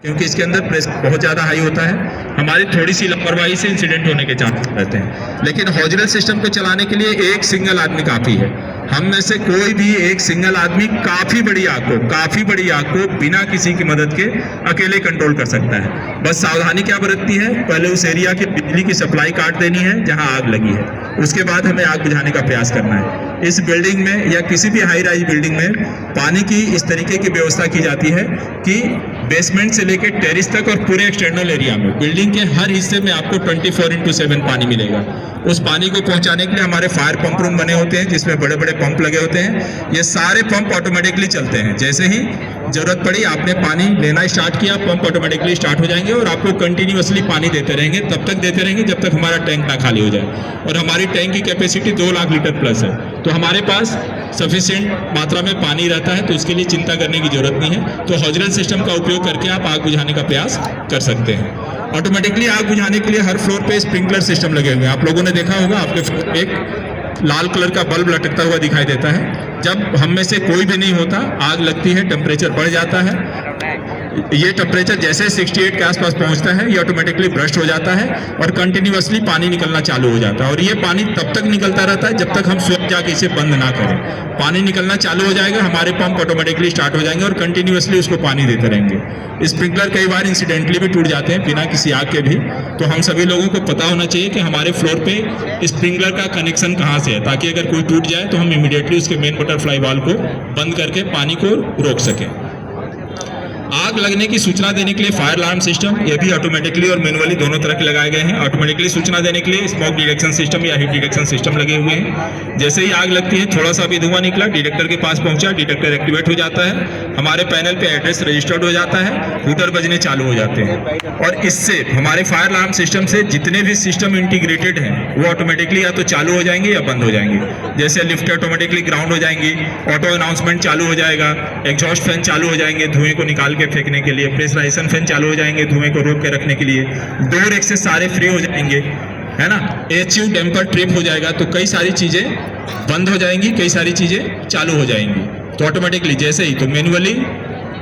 क्योंकि इसके अंदर प्रेशर बहुत ज़्यादा हाई होता है। हमारी थोड़ी सी लापरवाही से इंसिडेंट होने के चांस रहते हैं। लेकिन हॉजरल सिस्टम को चलाने के लिए एक सिंगल आदमी काफ़ी है। हम में से कोई भी एक सिंगल आदमी काफ़ी बड़ी आग को बिना किसी की मदद के अकेले कंट्रोल कर सकता है। बस सावधानी क्या बरतती है, पहले उस एरिया की बिजली की सप्लाई काट देनी है जहां आग लगी है, उसके बाद हमें आग बुझाने का प्रयास करना है। इस बिल्डिंग में या किसी भी हाई राइज बिल्डिंग में पानी की इस तरीके की व्यवस्था की जाती है कि बेसमेंट से लेकर टेरिस तक और पूरे एक्सटर्नल एरिया में बिल्डिंग के हर हिस्से में आपको 24/7 पानी मिलेगा। उस पानी को पहुंचाने के लिए हमारे फायर पंप रूम बने होते हैं जिसमें बड़े बड़े पंप लगे होते हैं। ये सारे पंप ऑटोमेटिकली चलते हैं। जैसे ही जरूरत पड़ी आपने पानी लेना स्टार्ट किया, पंप ऑटोमेटिकली स्टार्ट हो जाएंगे और आपको कंटिन्यूअसली पानी देते रहेंगे, तब तक देते रहेंगे जब तक हमारा टैंक ना खाली हो जाए। और हमारी टैंक की कैपेसिटी 2 लाख लीटर प्लस है, तो हमारे पास सफिशिएंट मात्रा में पानी रहता है, तो उसके लिए चिंता करने की जरूरत नहीं है। तो हॉजरल सिस्टम का उपयोग करके आप आग बुझाने का प्रयास कर सकते हैं। ऑटोमेटिकली आग बुझाने के लिए हर फ्लोर पे स्प्रिंकलर सिस्टम लगे हुए हैं। आप लोगों ने देखा होगा, आपके एक लाल कलर का बल्ब लटकता हुआ दिखाई देता है। जब हम में से कोई भी नहीं होता, आग लगती है, टेम्परेचर बढ़ जाता है। ये टेम्परेचर जैसे 68 के आसपास पहुंचता है, ये ऑटोमेटिकली ब्रस्ट हो जाता है और कंटिन्यूअसली पानी निकलना चालू हो जाता है। और ये पानी तब तक निकलता रहता है जब तक हम स्वयं जाके इसे बंद ना करें। पानी निकलना चालू हो जाएगा, हमारे पंप ऑटोमेटिकली स्टार्ट हो जाएंगे और कंटिन्यूअसली उसको पानी देते रहेंगे। स्प्रिंकलर कई बार इंसिडेंटली भी टूट जाते हैं बिना किसी आग के भी, तो हम सभी लोगों को पता होना चाहिए कि हमारे फ्लोर पे स्प्रिंकलर का कनेक्शन कहाँ से है, ताकि अगर कोई टूट जाए तो हम इमीडिएटली उसके मेन बटरफ्लाई वाल्व को बंद करके पानी को रोक सकें। आग लगने की सूचना देने के लिए फायर अलार्म सिस्टम, ये भी ऑटोमेटिकली और मैनुअली दोनों तरह के लगाए गए हैं। ऑटोमेटिकली सूचना देने के लिए स्मोक डिटेक्शन सिस्टम या हीट डिटेक्शन सिस्टम लगे हुए हैं। जैसे ही आग लगती है, थोड़ा सा भी धुआं निकला, डिटेक्टर के पास पहुंचा, डिटेक्टर एक्टिवेट हो जाता है, हमारे पैनल पे एड्रेस रजिस्टर्ड हो जाता है, हूटर बजने चालू हो जाते हैं। और इससे हमारे फायर अलार्म सिस्टम से जितने भी सिस्टम इंटीग्रेटेड हैं वो ऑटोमेटिकली या तो चालू हो जाएंगे या बंद हो जाएंगे। जैसे लिफ्ट ऑटोमेटिकली ग्राउंड हो जाएंगी, ऑटो अनाउंसमेंट चालू हो जाएगा, एग्जॉस्ट फैन चालू हो जाएंगे धुएं को निकाल फेंकने के लिए, प्रेशराइजेशन फैन चालू हो जाएंगे धुएं को रोक के रखने के लिए, डोर एक्सेस सारे फ्री हो जाएंगे, है ना। एचयू डैम्पर ट्रिप हो जाएगा, तो कई सारी चीजें बंद हो जाएंगी, कई सारी चीजें चालू हो जाएंगी। तो ऑटोमेटिकली जैसे ही, तो मैनुअली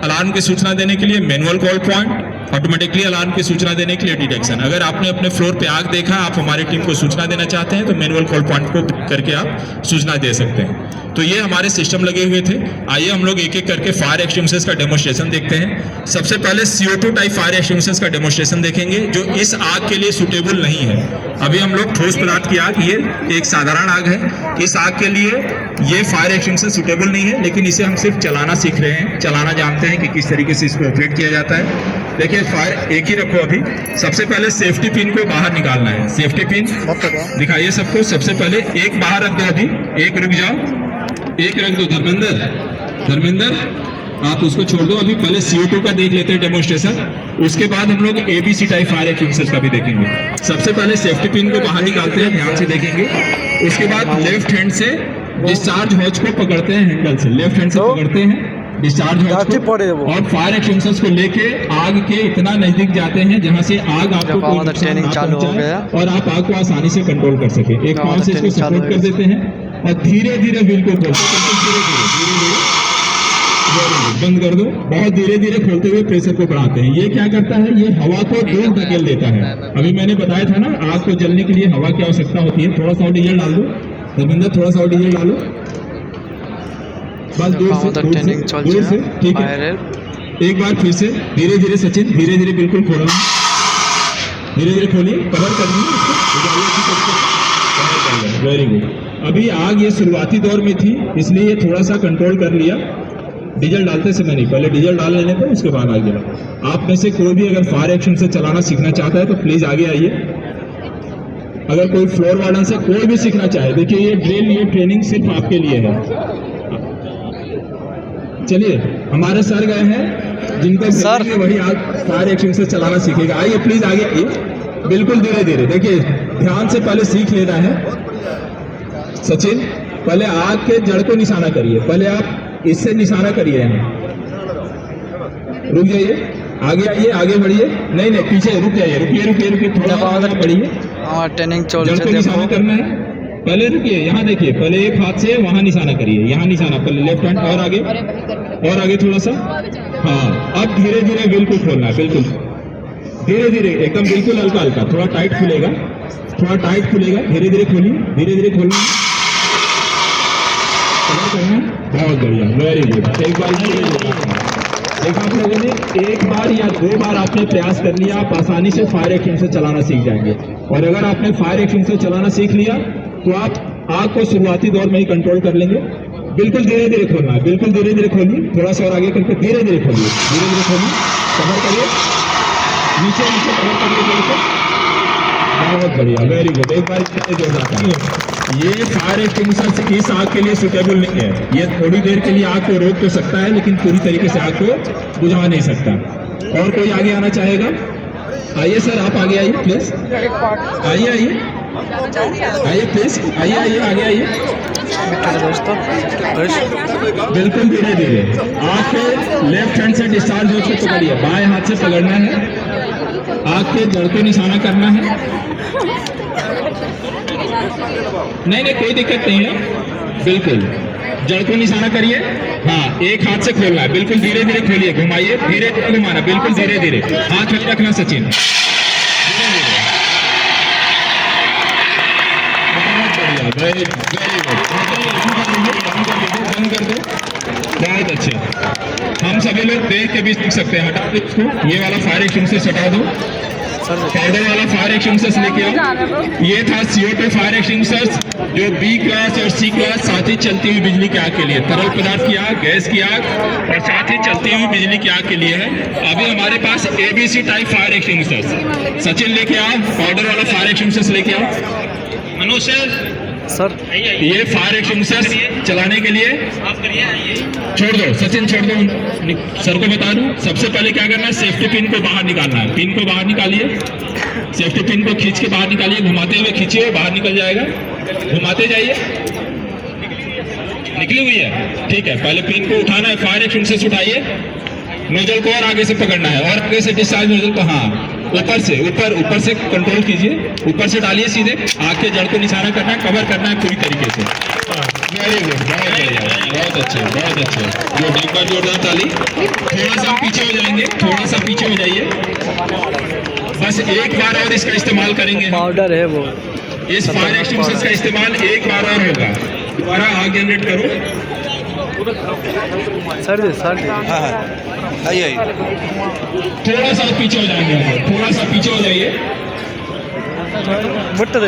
अलार्म की सूचना देने के लिए manual call point, automatically alarm की सूचना देने के लिए डिटेक्शन। अगर आपने अपने फ्लोर पे आग देखा, आप हमारी टीम को सूचना देना चाहते हैं तो मैनुअल कॉल पॉइंट को करके आप सूचना दे सकते हैं। तो ये हमारे सिस्टम लगे हुए थे। आइए हम लोग एक एक करके फायर एक्सटिंग्विशर्स का डेमोन्स्ट्रेशन देखते हैं। सबसे पहले CO2 टाइप फायर एक्सटिंग्विशर्स का डेमोन्स्ट्रेशन देखेंगे जो इस आग के लिए सुटेबल नहीं है। अभी हम लोग ठोस पदार्थ की आग, ये एक साधारण आग है, इस आग के लिए ये फायर एक्सटिंग्विशर सुटेबल नहीं है, लेकिन इसे हम सिर्फ चलाना सीख रहे हैं, चलाना जानते हैं कि किस तरीके से इसको ऑपरेट किया जाता है। देखिए फायर एक ही रखो। अभी सबसे पहले सेफ्टी पिन को बाहर निकालना है। सेफ्टी पिन दिखाइए सबको। सबसे पहले एक बाहर रख दो, अभी एक रुक जाओ, एक रख दो। धर्मेंद्र आप उसको छोड़ दो। अभी पहले CO2 का देख लेते हैं डेमोन्स्ट्रेशन, उसके बाद हम लोग ABC टाइप फायर एक्सटिंग्विशर्स का भी देखेंगे। सबसे पहले सेफ्टी पिन को बाहर निकालते हैं, ध्यान से देखेंगे। उसके बाद लेफ्ट हैंड से डिस्चार्ज हॉज को पकड़ते हैं, हैंडल से लेफ्ट हैंड से पकड़ते हैं डिस्चार्ज हॉज को, और फायर एक्सटिंग्विशर्स को लेके आग के इतना नजदीक जाते हैं जहां से आग आपको कोई नुकसान ना पहुंचाए और आप आग को आसानी से कंट्रोल कर सके। एक पांव से इसको सपोर्ट कर देते हैं और धीरे धीरे व्हील को खोलते हैं, धीरे बंद कर दो। बहुत धीरे धीरे खोलते हुए प्रेशर को बढ़ाते हैं। ये क्या करता है, ये हवा को दूर धकेल देता है। अभी मैंने बताया था ना, आग को जलने के लिए हवा की आवश्यकता होती है। थोड़ा सा डीजल डाल दो धर्मेंद्र, थोड़ा सा डीजल डालो, बस दूर से, ठीक है। एक बार फिर से धीरे धीरे सचिन, धीरे धीरे बिल्कुल खोलना, धीरे धीरे खोलिए, कवर करिए इसको। Very good. अभी आग ये शुरुआती दौर में थी, इसलिए ये थोड़ा सा कंट्रोल कर लिया। डीजल डालते समय नहीं, पहले डीजल डाल लेने थे, उसके बाद आग जला। आप में से कोई भी अगर फायर एक्शन से चलाना सीखना चाहता है तो प्लीज आगे आइए। अगर कोई फ्लोर वार्डन से कोई भी सीखना चाहे, देखिए ये ड्रिल, ये ट्रेनिंग सिर्फ आपके लिए है। चलिए, हमारे सर गए हैं, जिनको सर वही आग फायर एक्शन से चलाना सीखेगा। आइए प्लीज आगे आइए, बिल्कुल धीरे धीरे। देखिए ध्यान से पहले सीख लेना है। सचिन पहले आग के जड़ को निशाना करिए, पहले आप इससे निशाना करिए। रुक जाइए, आगे आइए, आगे बढ़िए। नहीं नहीं, पीछे रुक जाइए, रुकिए, थोड़ा आगे बढ़िए। ट्रेनिंग जड़ को निशाना करना है। पहले रुकिए, यहाँ देखिए, पहले एक हाथ से वहाँ निशाना करिए, यहाँ निशाना, पहले लेफ्ट हैंड और आगे थोड़ा सा। हाँ, अब धीरे धीरे बिल्कुल खोलना है, बिल्कुल धीरे धीरे, एकदम बिल्कुल हल्का हल्का, थोड़ा टाइट खुलेगा, थोड़ा टाइट खुलेगा, धीरे धीरे खोलिए, धीरे धीरे खोलना, करना। बहुत बढ़िया, वेरी गुड। एक बार देखा आप लोगों ने, एक बार या दो बार आपने प्रयास कर लिया, आप आसानी से फायर एक्सटिंग्विशर चलाना सीख जाएंगे। और अगर आपने फायर एक्सटिंग्विशर चलाना सीख लिया तो आप आग को शुरुआती दौर में ही कंट्रोल कर लेंगे। बिल्कुल धीरे धीरे खोलना है, बिल्कुल धीरे धीरे खोलिए, थोड़ा सा और आगे करके धीरे धीरे खोलिए, धीरे धीरे खोलिए, कवर करिए, नीचे नीचे कवर करिए बिल्कुल। बहुत बढ़िया, वेरी गुड। एक बार ये फायर एक्सटिंग्विशर इस आग के लिए सुटेबल नहीं है। ये थोड़ी देर के लिए आग को रोक तो सकता है, लेकिन पूरी तरीके से आग को बुझा नहीं सकता। और कोई आगे आना चाहेगा? आइए सर, आप आगे आइए प्लीज, आइए आइए आइए प्लीज, आइए आइए आगे आइए। बिल्कुल धीरे धीरे, आपके लेफ्ट हैंड से डिस्चार्ज हो के पकड़िए, बाएं हाथ से पकड़ना है, आग के जड़ को निशाना करना है। नहीं नहीं, कोई दिक्कत नहीं है, बिल्कुल जड़ को निशाना करिए। हाँ, एक हाथ से खोलना है, बिल्कुल धीरे धीरे खोलिए, घुमाइए, धीरे धीरे घुमाना, बिल्कुल धीरे धीरे, हाथ में रखना सचिन, वेरी गुड, बंद कर दो, बहुत अच्छे। हम सभी लोग देख के भी सीख सकते हैं। हटा दो इसको, ये वाला फायर एक्सटिंग्विशर हटा दो, पाउडर वाला फायर एक्सटिंग्विशर लेके आओ। ये था CO2 फायर एक्सटिंग्विशर, जो B क्लास और C क्लास साथ ही चलती हुई बिजली की आग के लिए, तरल पदार्थ की आग, गैस की आग और साथ ही चलती हुई बिजली की आग के लिए है। अभी हमारे पास ABC type fire extinguisher, Sachin लेके आओ, पाउडर वाला फायर एक्सटिंग्विशर लेके आओ। मनोज सर, ये फायर एक्सटिंग्विशर चलाने के लिए छोड़ दो, सचिन छोड़ दो, सर को बता दूं। सबसे पहले क्या करना है, सेफ्टी पिन को बाहर निकालना है, पिन को बाहर निकालिए, सेफ्टी पिन को खींच के बाहर निकालिए, घुमाते हुए खींचिए, बाहर निकल जाएगा, घुमाते जाइए, निकली हुई है, ठीक है। पहले पिन को उठाना है, फायर एक्सटिंग्विशर उठाइए, नोजल को और आगे से पकड़ना है, और आगे से डिस्चार्ज नोजल को, हाँ ऊपर से, ऊपर से कंट्रोल कीजिए, ऊपर से डालिए सीधे, आग के जड़ को निशाना करना है, कवर करना है पूरी तरीके से। वेरी गुड, बहुत बढ़िया, बहुत अच्छे, बहुत अच्छे। जो एक बार जोरदार ताली। थोड़ा सा पीछे हो जाएंगे, थोड़ा सा पीछे हो जाइए, बस एक बार और इसका इस्तेमाल करेंगे। पाउडर है वो, इस फायर एक्सटिंग्विशर का इस्तेमाल एक बार और होगा। दोबारा आग जनरेट करो, सर आइए, थोड़ा सा पीछे हो जाएंगे, थोड़ा सा पीछे हो जाइए,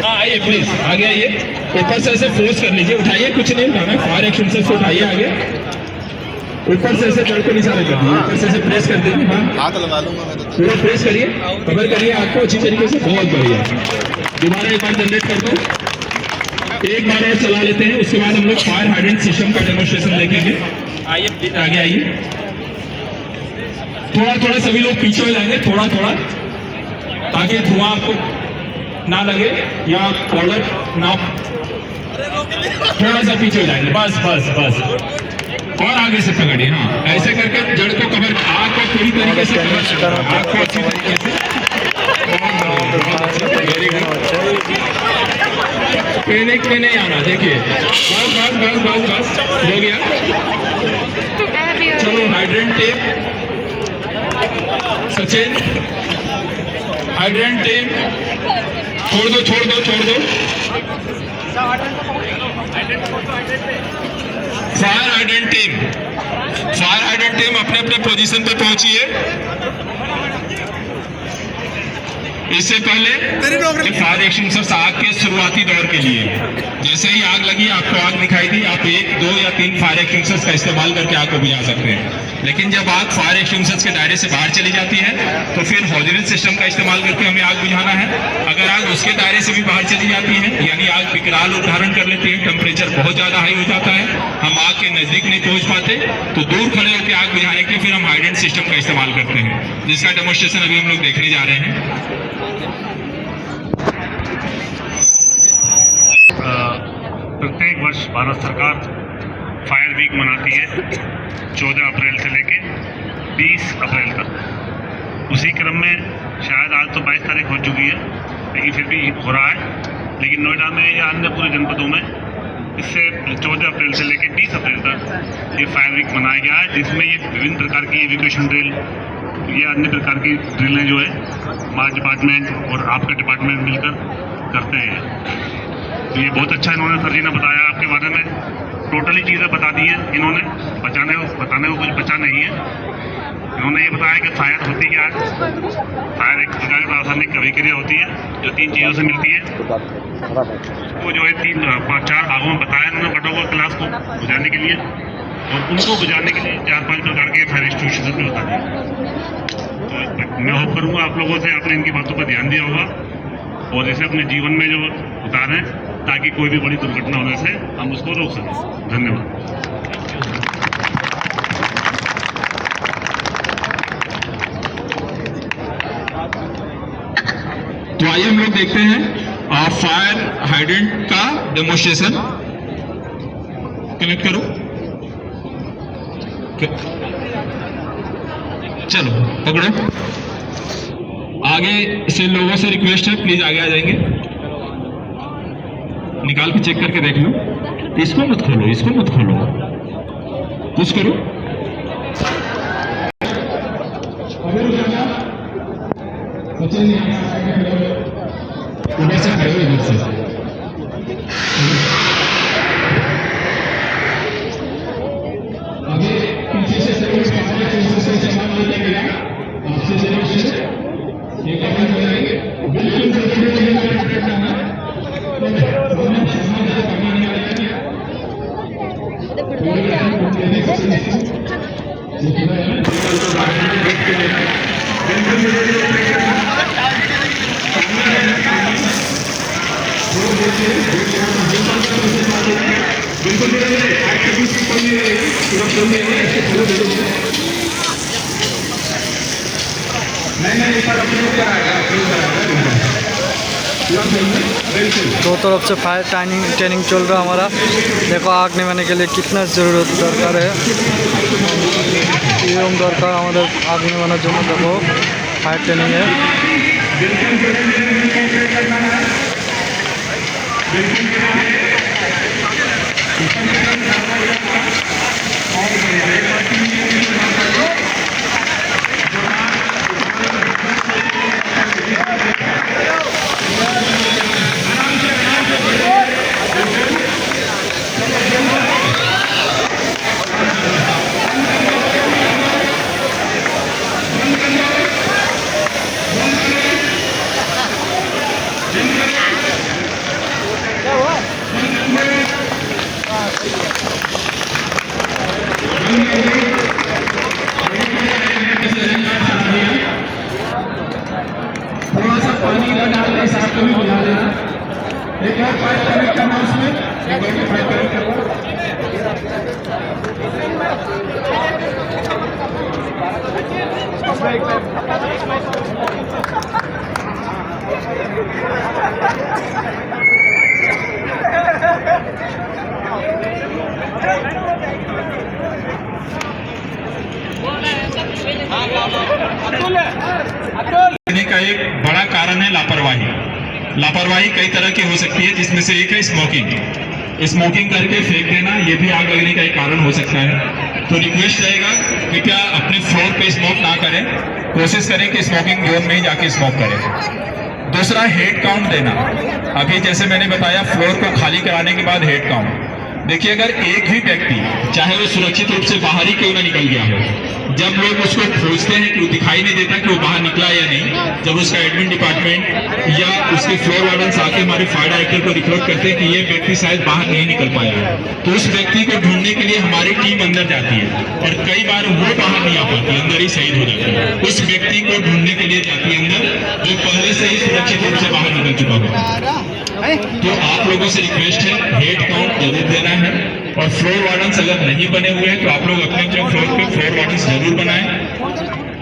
आइए प्लीज, आगे आइए, ऊपर से ऐसे फोर्स कर लीजिए, उठाइए, कुछ नहीं उठाना, फायर एक्सटिंग्विशर से उठाइए आगे, ऊपर से ऐसे जड़ को निशाना कर दीजिए, ऊपर से ऐसे प्रेस कर दीजिए, हाँ हाथ लगा लूंगा मैं, पूरा प्रेस करिए, कवर करिए आपको अच्छी तरीके से, बहुत बढ़िया। दोबारा एक बार जनरेट कर दो, एक बार और चला लेते हैं, उसके बाद हम लोग फायर हाइड्रेंट सिस्टम का डेमोन्स्ट्रेशन देखेंगे। आइए प्लीज आगे आइए, थोड़ा थोड़ा सभी लोग पीछे हो जाएंगे, थोड़ा थोड़ा, ताकि धुआं आपको ना लगे या पाउडर ना, थोड़ा सा पीछे हो जाएंगे, बस बस बस, और आगे से पकड़िए, हाँ ऐसे करके जड़ को कवर, आग को पूरी तरीके से कवर, आग को अच्छी तरीके से, वेरी गुड। पैनिक में नहीं आना, देखिए, बस बस बस बस बस हो गया। चलो hydrant tape, Sachin hydrant tape, छोड़ दो छोड़ दो छोड़ दो, fire hydrant team, fire hydrant team अपने अपने पोजीशन पे पहुंचिए। इससे पहले फायर एक्सटिंग्विशर आग के शुरुआती दौर के लिए, जैसे ही आग लगी, आपको आग दिखाई दी, आप 1, 2 या 3 फायर एक्सटिंग्विशर का इस्तेमाल करके आग को बुझा सकते हैं। लेकिन जब आग फायर एक्सटिंग्विशर के दायरे से बाहर चली जाती है, तो फिर हाइड्रेंट सिस्टम का इस्तेमाल करके हमें आग बुझाना है। अगर आग उसके दायरे से भी बाहर चली जाती है, यानी आग विकराल रूप धारण कर लेती है, टेम्परेचर बहुत ज्यादा हाई हो जाता है, हम आग के नजदीक नहीं पहुंच पाते, तो दूर खड़े होकर आग बुझाने के लिए फिर हम हाइड्रेंट सिस्टम का इस्तेमाल करते हैं, जिसका डेमोन्स्ट्रेशन अभी हम लोग देखने जा रहे हैं। प्रत्येक वर्ष भारत सरकार फायर वीक मनाती है 14 अप्रैल से लेके 20 अप्रैल तक। उसी क्रम में शायद आज तो 22 तारीख हो चुकी है, लेकिन फिर भी हो रहा है। लेकिन नोएडा में या अन्य पूरे जनपदों में इससे 14 अप्रैल से लेकर 30 अप्रैल तक ये फायर वीक मनाया गया है, जिसमें ये विभिन्न प्रकार की एजुकेशन ड्रिल या अन्य प्रकार की ड्रिलें जो है हमारा डिपार्टमेंट और आपका डिपार्टमेंट मिलकर करते हैं। तो ये बहुत अच्छा इन्होंने सर जी ने बताया आपके बारे में, टोटली चीज़ें बता दी हैं इन्होंने, बताने को कुछ बचा नहीं है। इन्होंने ये बताया कि फायर होती क्या है। फायर एक प्रकार की रासायनिक अभिक्रिया होती है जो 3 चीज़ों से मिलती है। वो जो है 4 भागों में बताया इन्होंने प्रोटोकॉल क्लास को बुझाने के लिए, और उनको बुझाने के लिए 4-5 प्रकार के फायर एक्सटिंग्विशर भी बता दिए। तो मैं होप करूँगा आप लोगों से आपने इनकी बातों पर ध्यान दिया होगा और इसे अपने जीवन में जो उतारें ताकि कोई भी बड़ी दुर्घटना होने से हम उसको रोक सकें। धन्यवाद। तो आइए हम लोग देखते हैं फायर हाइड्रेंट का डेमोन्स्ट्रेशन। कनेक्ट करो, चलो पकड़ो। आगे से लोगों से रिक्वेस्ट है, प्लीज आगे आ जाएंगे। निकाल के चेक करके देख लो। इसको मत खोलो, इसको मत खोलो, पुश करो। इधर से खड़े हो, इधर से आगे पीछे से सर्विस पार्टनर से सामान लेके गया आपसे सर्विस ये कवर हो जाएंगे। बिल्कुल करना है तो हमने सामान से पानी नहीं आएगा। दो तरफ से फायर ट्रेनिंग चल रहा है हमारा। देखो आग निभाने के लिए कितना ज़रूरत दरकार है, एवं दरकार हमारे आग निभाने जो देखो फायर ट्रेनिंग है। थोड़ा सा पानी का डालकर साथ को भी बुला देना। एक और पाइप कनेक्ट करना उसमें, एक और पाइप कनेक्ट करना। का एक बड़ा कारण है लापरवाही। लापरवाही कई तरह की हो सकती है, जिसमें से एक है स्मोकिंग। स्मोकिंग करके फेंक देना, ये भी आग लगने का एक कारण हो सकता है। तो रिक्वेस्ट रहेगा कृपया अपने फ्लोर पे स्मोक ना करें, कोशिश करें कि स्मोकिंग जोन में ही जाके स्मोक करें। दूसरा, हेड काउंट देना। अभी जैसे मैंने बताया, फ्लोर को खाली कराने के बाद हेड काउंट। देखिए, अगर एक भी व्यक्ति, चाहे वो सुरक्षित रूप से बाहर ही क्यों ना निकल गया हो, जब लोग उसको खोजते हैं कि वो दिखाई नहीं देता कि वो बाहर निकला या नहीं, जब उसका एडमिन डिपार्टमेंट या उसके फ्लोर वार्डन आके हमारे फायर डायरेक्टर को रिपोर्ट करते हैं कि ये व्यक्ति शायद बाहर नहीं निकल पाया है, तो उस व्यक्ति को ढूंढने के लिए हमारी टीम अंदर जाती है और कई बार वो बाहर नहीं आ पाती, अंदर ही शहीद हो जाती है। उस व्यक्ति को ढूंढने के लिए जाती है अंदर, जो पहले से ही सुरक्षित रूप से बाहर निकल चुका हो। तो आप लोगों से रिक्वेस्ट है, हेड काउंट जरूर देना है। और फ्लोर वार्डन्स अगर नहीं बने हुए हैं तो आप लोग अपने अपने फ्लोर पे फ्लोर वार्डन्स जरूर बनाएं।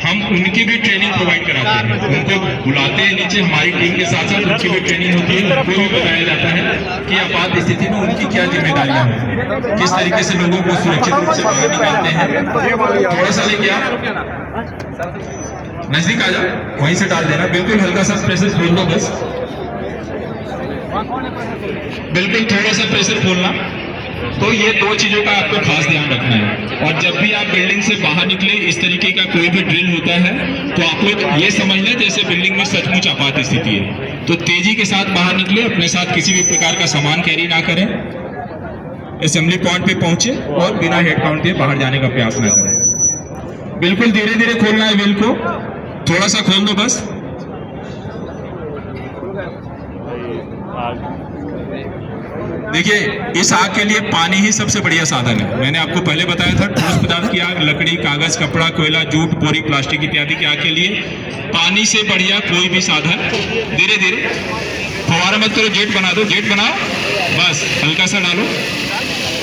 हम उनकी भी ट्रेनिंग प्रोवाइड कराते हैं, उनको बुलाते हैं नीचे, हमारी टीम के साथ साथ उनकी भी ट्रेनिंग होती है। उनको भी बताया जाता है कि आपात स्थिति में उनकी क्या जिम्मेदारियां हैं, किस तरीके से लोगों को सुरक्षित रूप से बाहर निकालते हैं। थोड़ा सा लेके आप नजदीक आ जाओ, वहीं से डाल देना, बिल्कुल हल्का सा प्रेशर छोड़ दो बस। बिल्कुल थोड़ा सा प्रेशर खोलना। तो ये दो चीजों का आपको खास ध्यान रखना है। और जब भी आप बिल्डिंग से बाहर निकले, इस तरीके का कोई भी ड्रिल होता है तो आप लोग ये समझ लें जैसे बिल्डिंग में सचमुच आपात स्थिति है। तो तेजी के साथ बाहर निकले, अपने साथ किसी भी प्रकार का सामान कैरी ना करें, असेंबली पॉइंट पे पहुंचे और बिना हेड काउंट दिए बाहर जाने का प्रयास ना करें। बिल्कुल धीरे धीरे खोलना है व्हील को, थोड़ा सा खोल दो बस। देखिए, इस आग के लिए पानी ही सबसे बढ़िया साधन है। मैंने आपको पहले बताया था, ठोस पदार्थ की आग, लकड़ी, कागज, कपड़ा, कोयला, जूट, बोरी, प्लास्टिक इत्यादि की आग के लिए पानी से बढ़िया कोई भी साधन। धीरे धीरे फवारा मत करो, जेट बना दो, जेट बनाओ, बस हल्का सा डालो,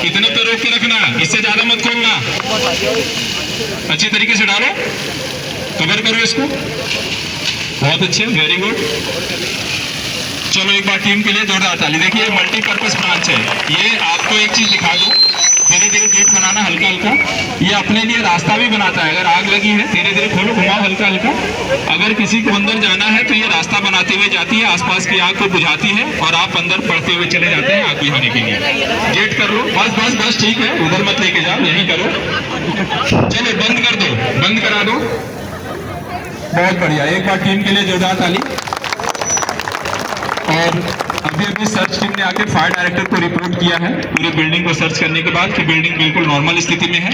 इतने पे रोक के रखना, इससे ज्यादा मत खोलना, अच्छी तरीके से डालो, कवर करो इसको, बहुत अच्छे, वेरी गुड। चलो एक बार टीम के लिए जोरदार ताली। देखिए मल्टीपर्पज ब्रांच है, ये आपको एक चीज दिखा दूं, धीरे धीरे गेट बनाना हल्का हल्का, ये अपने लिए रास्ता भी बनाता है। अगर आग लगी है धीरे धीरे खोलो, घुमाओ हल्का हल्का, अगर किसी को अंदर जाना है तो ये रास्ता बनाते हुए जाती है, आसपास की आग को बुझाती है और आप अंदर बढ़ते हुए चले जाते हैं आग बुझाने के लिए। गेट कर लो, बस बस बस, ठीक है, उधर मत लेके जाओ, यही करो। चलो बंद कर दो, बंद करा दो, बहुत बढ़िया। एक बार टीम के लिए जोरदार ताली। और अभी अभी सर्च टीम ने आके फायर डायरेक्टर को रिपोर्ट किया है पूरी बिल्डिंग को सर्च करने के बाद कि बिल्डिंग बिल्कुल नॉर्मल स्थिति में है।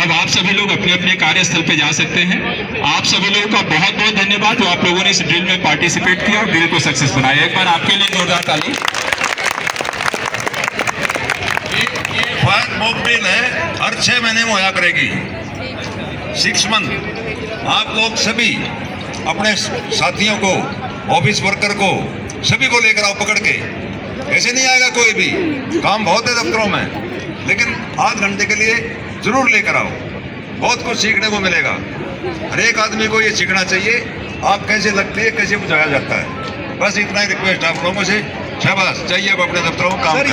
अब आप सभी लोग अपने अपने कार्यस्थल पे जा सकते हैं। आप सभी लोगों का बहुत बहुत धन्यवाद जो आप लोगों ने इस ड्रिल में पार्टिसिपेट किया और ड्रिल को सक्सेस बनाया। एक बार आपके लिए जोरदार ताली। ये फायर मॉक ड्रिल है, हर 6 महीने में होया करेगी, 6 मंथ। आप लोग सभी अपने साथियों को, ऑफिस वर्कर को, सभी को लेकर आओ पकड़ के। ऐसे नहीं आएगा कोई भी, काम बहुत है दफ्तरों में, लेकिन आध घंटे के लिए जरूर लेकर आओ, बहुत कुछ सीखने को मिलेगा। हर एक आदमी को ये सीखना चाहिए आग कैसे लगती है, कैसे बुझाया जाता है। बस इतना ही रिक्वेस्ट आप लोगों से, शाबाश, चाहिए अब अपने दफ्तरों में काम करें।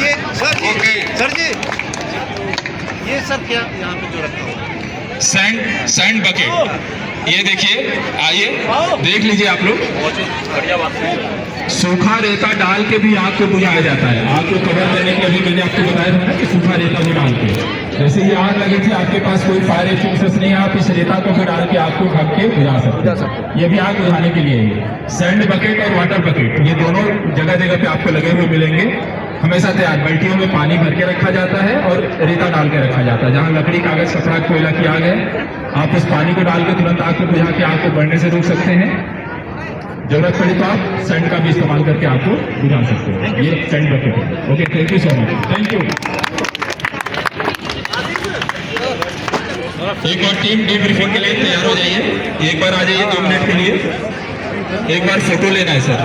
सर जी ये सब क्या यहाँ पे जो रखा हुआ? सैंड बकेट, ये देखिए, आइए देख लीजिए आप लोग। सूखा रेता डाल के भी आग को बुझाया जाता है। आग को कवर करने के लिए मैंने आपको बताया था कि सूखा रेता भी डाल के, जैसे ये आग लगी थी, आपके पास कोई फायर एक्सटिंग्विशर नहीं है, आप इस रेता को भी डाल के आग को ढक के बुझा सकते हैं। ये भी आग बुझाने के लिए है। सैंड बकेट और वाटर बकेट, ये दोनों जगह जगह पे आपको लगे हुए मिलेंगे, हमेशा तैयार। बाल्टियों में पानी भर के रखा जाता है और रेता डाल के रखा जाता है। जहाँ लकड़ी, कागज, कपड़ा, कोयला की आग है, आप उस पानी को डाल के तुरंत आग को बुझा के आग को बढ़ने से रोक सकते हैं। जरूरत पड़ी तो आप सैंड का भी इस्तेमाल करके आपको बुझा सकते हैं। ये सैंड बकेट है। Okay, thank you so much, thank you. एक बार टीम डीब्रीफिंग के लिए तैयार हो जाइए, एक बार आ जाइए 2 मिनट के लिए। एक बार फोटो लेना है सर।